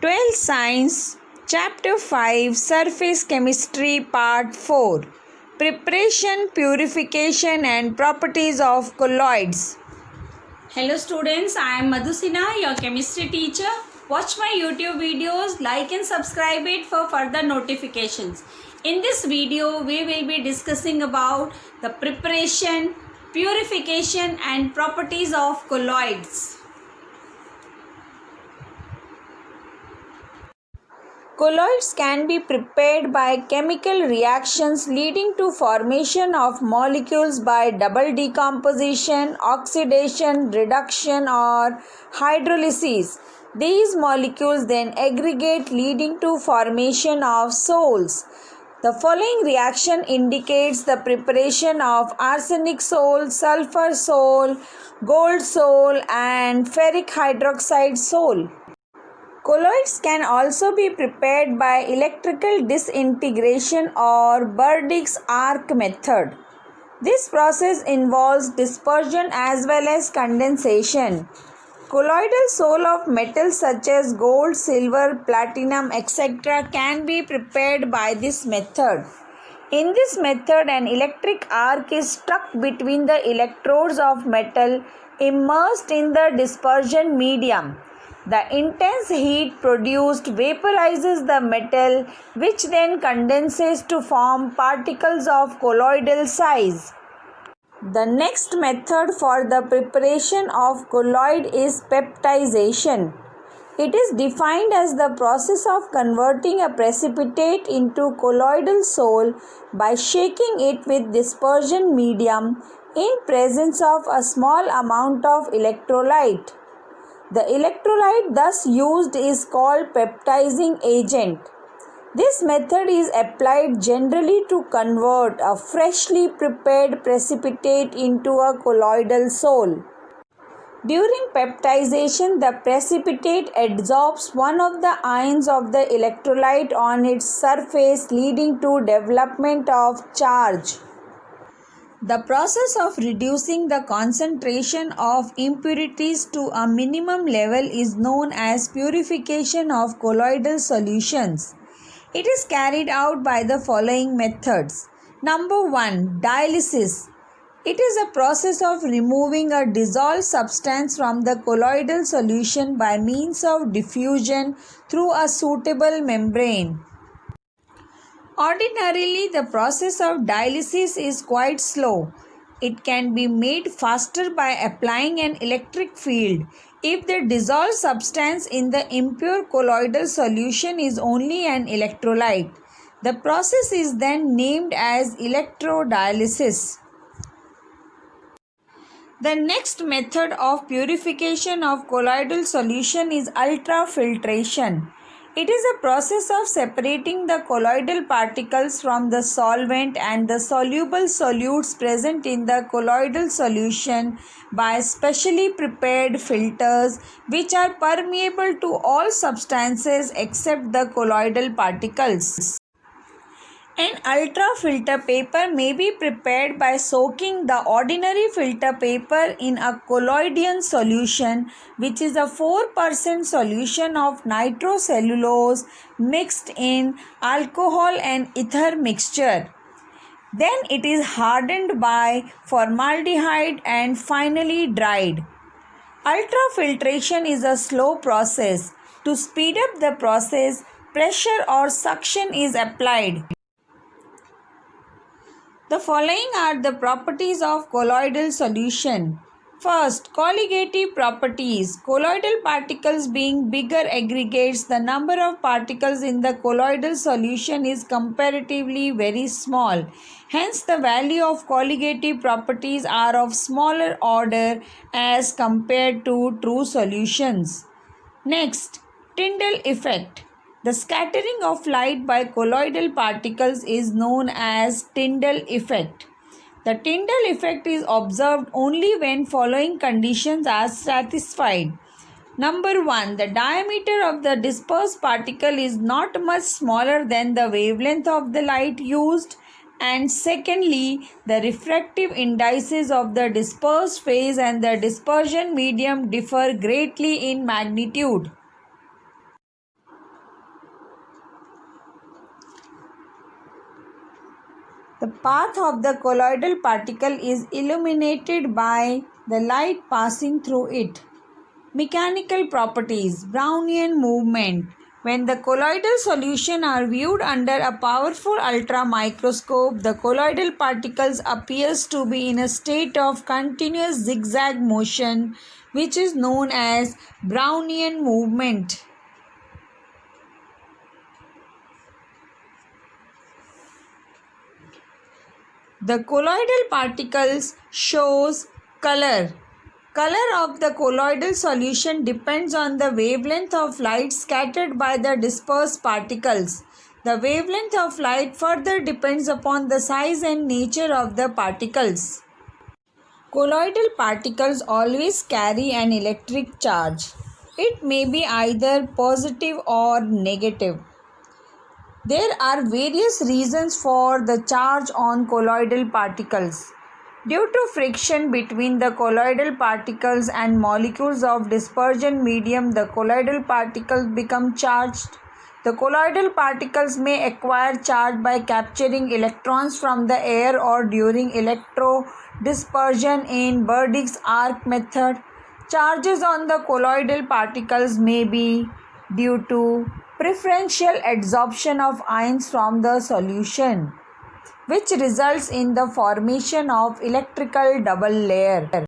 12th Science, Chapter 5, Surface Chemistry, Part 4, Preparation, Purification and Properties of Colloids. Hello students, I am Madhusina, your chemistry teacher. Watch my YouTube videos, like and subscribe it for further notifications. In this video, we will be discussing about the preparation, purification and properties of colloids. Colloids can be prepared by chemical reactions leading to formation of molecules by double decomposition, oxidation, reduction or hydrolysis. These molecules then aggregate leading to formation of sols. The following reaction indicates the preparation of arsenic sol, sulfur sol, gold sol and ferric hydroxide sol. Colloids can also be prepared by electrical disintegration or Burdick's arc method. This process involves dispersion as well as condensation. Colloidal sol of metals such as gold, silver, platinum, etc. can be prepared by this method. In this method, an electric arc is struck between the electrodes of metal immersed in the dispersion medium. The intense heat produced vaporizes the metal, which then condenses to form particles of colloidal size. The next method for the preparation of colloid is peptization. It is defined as the process of converting a precipitate into colloidal sol by shaking it with dispersion medium in presence of a small amount of electrolyte. The electrolyte thus used is called peptizing agent. This method is applied generally to convert a freshly prepared precipitate into a colloidal sol. During peptization, the precipitate adsorbs one of the ions of the electrolyte on its surface, leading to development of charge. The process of reducing the concentration of impurities to a minimum level is known as purification of colloidal solutions. It is carried out by the following methods. Number 1. Dialysis. It is a process of removing a dissolved substance from the colloidal solution by means of diffusion through a suitable membrane. Ordinarily, the process of dialysis is quite slow. It can be made faster by applying an electric field. If the dissolved substance in the impure colloidal solution is only an electrolyte, the process is then named as electrodialysis. The next method of purification of colloidal solution is ultrafiltration. It is a process of separating the colloidal particles from the solvent and the soluble solutes present in the colloidal solution by specially prepared filters which are permeable to all substances except the colloidal particles. An ultrafilter paper may be prepared by soaking the ordinary filter paper in a colloidal solution, which is a 4% solution of nitrocellulose mixed in alcohol and ether mixture. Then it is hardened by formaldehyde and finally dried. Ultrafiltration is a slow process. To speed up the process, pressure or suction is applied. The following are the properties of colloidal solution. First, colligative properties. Colloidal particles being bigger aggregates, the number of particles in the colloidal solution is comparatively very small. Hence, the value of colligative properties are of smaller order as compared to true solutions. Next, Tyndall effect. The scattering of light by colloidal particles is known as Tyndall effect. The Tyndall effect is observed only when following conditions are satisfied. Number 1. The diameter of the dispersed particle is not much smaller than the wavelength of the light used. And secondly, the refractive indices of the dispersed phase and the dispersion medium differ greatly in magnitude. The path of the colloidal particle is illuminated by the light passing through it. Mechanical properties. Brownian movement. When the colloidal solution are viewed under a powerful ultramicroscope, the colloidal particles appears to be in a state of continuous zigzag motion, which is known as Brownian movement. The colloidal particles shows color. Color of the colloidal solution depends on the wavelength of light scattered by the dispersed particles. The wavelength of light further depends upon the size and nature of the particles. Colloidal particles always carry an electric charge. It may be either positive or negative. There are various reasons for the charge on colloidal particles. Due to friction between the colloidal particles and molecules of dispersion medium, the colloidal particles become charged. The colloidal particles may acquire charge by capturing electrons from the air or during electrodispersion in Burdick's arc method. Charges on the colloidal particles may be due to preferential adsorption of ions from the solution, which results in the formation of electrical double layer.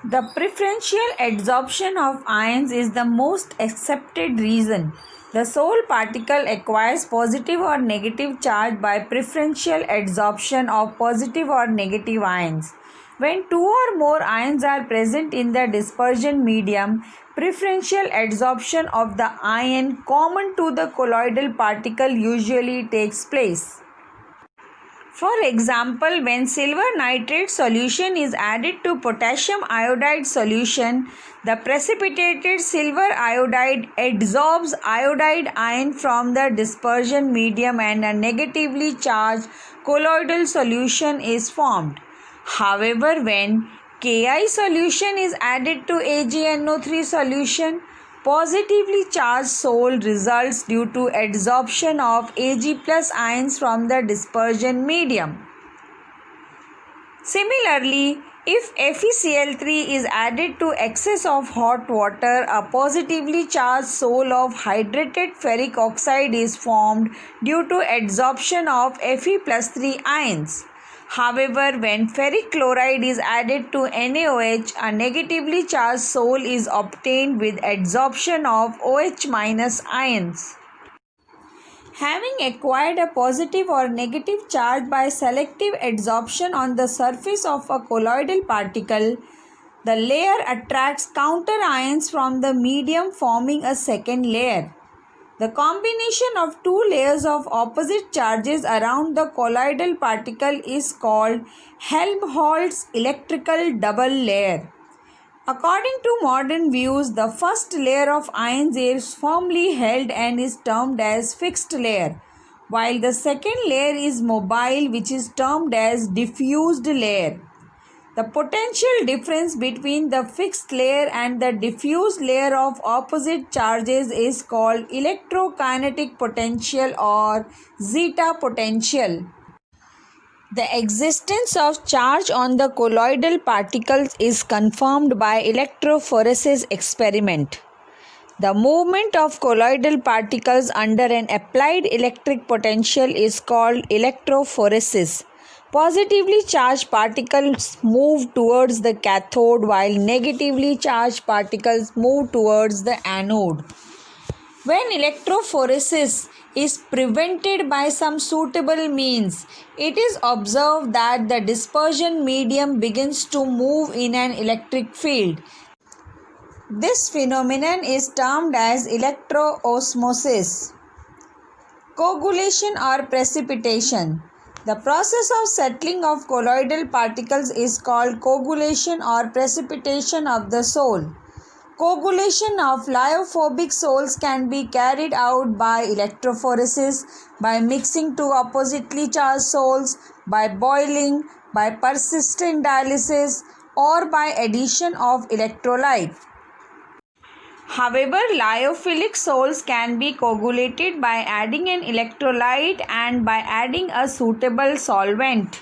The preferential adsorption of ions is the most accepted reason. The sole particle acquires positive or negative charge by preferential adsorption of positive or negative ions. When two or more ions are present in the dispersion medium, preferential adsorption of the ion common to the colloidal particle usually takes place. For example, when silver nitrate solution is added to potassium iodide solution, the precipitated silver iodide adsorbs iodide ion from the dispersion medium and a negatively charged colloidal solution is formed. However, when Ki solution is added to AgNO3 solution, positively charged Sol results due to adsorption of Ag plus ions from the dispersion medium. Similarly, if FeCl3 is added to excess of hot water, a positively charged Sol of hydrated ferric oxide is formed due to adsorption of Fe plus 3 ions. However, when ferric chloride is added to NaOH, a negatively charged Sol is obtained with adsorption of OH minus ions. Having acquired a positive or negative charge by selective adsorption on the surface of a colloidal particle, the layer attracts counter ions from the medium, forming a second layer. The combination of two layers of opposite charges around the colloidal particle is called Helmholtz electrical double layer. According to modern views, the first layer of ions is firmly held and is termed as fixed layer, while the second layer is mobile, which is termed as diffused layer. The potential difference between the fixed layer and the diffused layer of opposite charges is called electrokinetic potential or zeta potential. The existence of charge on the colloidal particles is confirmed by electrophoresis experiment. The movement of colloidal particles under an applied electric potential is called electrophoresis. Positively charged particles move towards the cathode while negatively charged particles move towards the anode. When electrophoresis is prevented by some suitable means, it is observed that the dispersion medium begins to move in an electric field. This phenomenon is termed as electroosmosis. Coagulation or precipitation. The process of settling of colloidal particles is called coagulation or precipitation of the Sol. Coagulation of lyophobic sols can be carried out by electrophoresis, by mixing two oppositely charged sols, by boiling, by persistent dialysis, or by addition of electrolyte. However, lyophilic salts can be coagulated by adding an electrolyte and by adding a suitable solvent.